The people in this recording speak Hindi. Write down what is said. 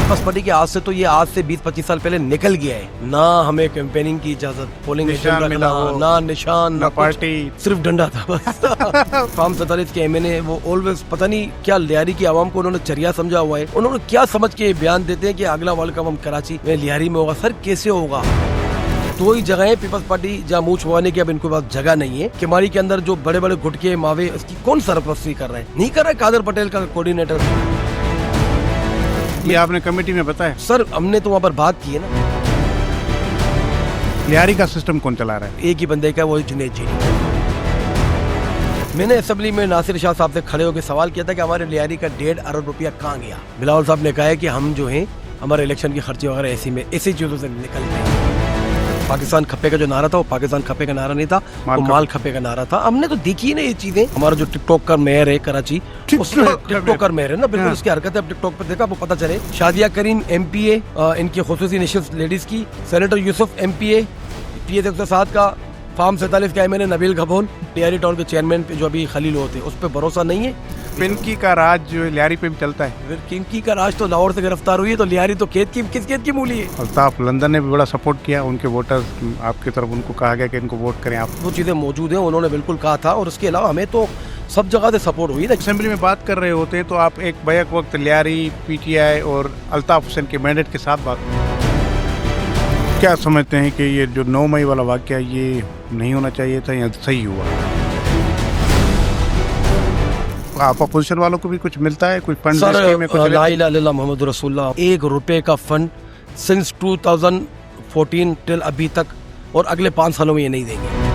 पीपल्स पार्टी के आज से तो ये आज से 20-25 साल पहले निकल गया है। ना हमें कैंपेनिंग की इजाजत, पोलिंग निशान मिला वो, ना निशान ना पार्टी, सिर्फ डंडा था बस। फार्म 47 के एमएनए वो ऑलवेज पता नहीं क्या लियारी की आवाम को उन्होंने चरिया समझा हुआ है। उन्होंने क्या समझ के बयान देते हैं कि अगला वर्ल्ड कप हम कराची में लियारी में होगा। सर कैसे होगा? दो ही जगह है पीपल्स पार्टी जहाँ मुंह छुपाने की अब इनको पास जगह नहीं है। किमारी के अंदर जो बड़े बड़े गुटके मावे उसकी कौन सरपरस्ती कर रहा है? नहीं कर रहा है कादर पटेल का कोऑर्डिनेटर। ये आपने कमेटी में बताया? सर हमने तो वहाँ पर बात की है ना। लियारी का सिस्टम कौन चला रहा है? एक ही बंदे का, वो जुनेद जी। मैंने असेंबली में नासिर शाह साहब से खड़े होकर सवाल किया था कि हमारे लियारी का 1.5 अरब रुपया कहाँ गया। बिलावल साहब ने कहा है कि हम जो है हमारे इलेक्शन के खर्चे वगैरह ऐसी चीजों से निकलते हैं। पाकिस्तान खप्पे का जो नारा था वो पाकिस्तान खप्पे का नारा नहीं था, वो माल खप्पे का नारा था। हमने तो देखी ना ये चीजें। हमारा जो टिकटॉक का मेयर है कराची, टिकटॉक का मेयर है ना, बिल्कुल उसकी हरकत है। अब टिकटॉक पर देखा वो पता चले। शादिया करीम MPA, इनकी खुसूसी निशिस्त लेडीज की, सेनेटर यूसुफ MPA, PS 107 का, फार्म 47 का एमएनए नबील घबोन, लियारी टाउन के चेयरमैन पे जो अभी खलील होते, उस पर भरोसा नहीं है। पिंकी का राज जो लियारी पे भी चलता है। फिर पिंकी का राज तो लाहौर से गिरफ्तार हुई है, तो लियारी तो किस खेत की मूली है? अल्ताफ लंदन ने भी बड़ा सपोर्ट किया, उनके वोटर्स आपकी तरफ, उनको कहा गया कि इनको वोट करें आप। वो चीज़ें मौजूद हैं, उन्होंने बिल्कुल कहा था। और उसके अलावा हमें तो सब जगह से सपोर्ट हुई है। असेंबली में बात कर रहे होते हैं तो आप एक बैक वक्त लियारी, PTI और अल्ताफ हुसैन के मैंडेट के साथ बात क्या समझते हैं कि ये जो 9 मई वाला वाकया ये नहीं होना चाहिए था या सही हुआ? आप अपोजिशन वालों को भी कुछ मिलता है, कुछ फंड? सर ला इलाहा इल्लल्लाह मोहम्मद रसूलुल्लाह, 1 रुपए का फंड सिंस 2014 टिल अभी तक, और अगले 5 सालों में ये नहीं देंगे।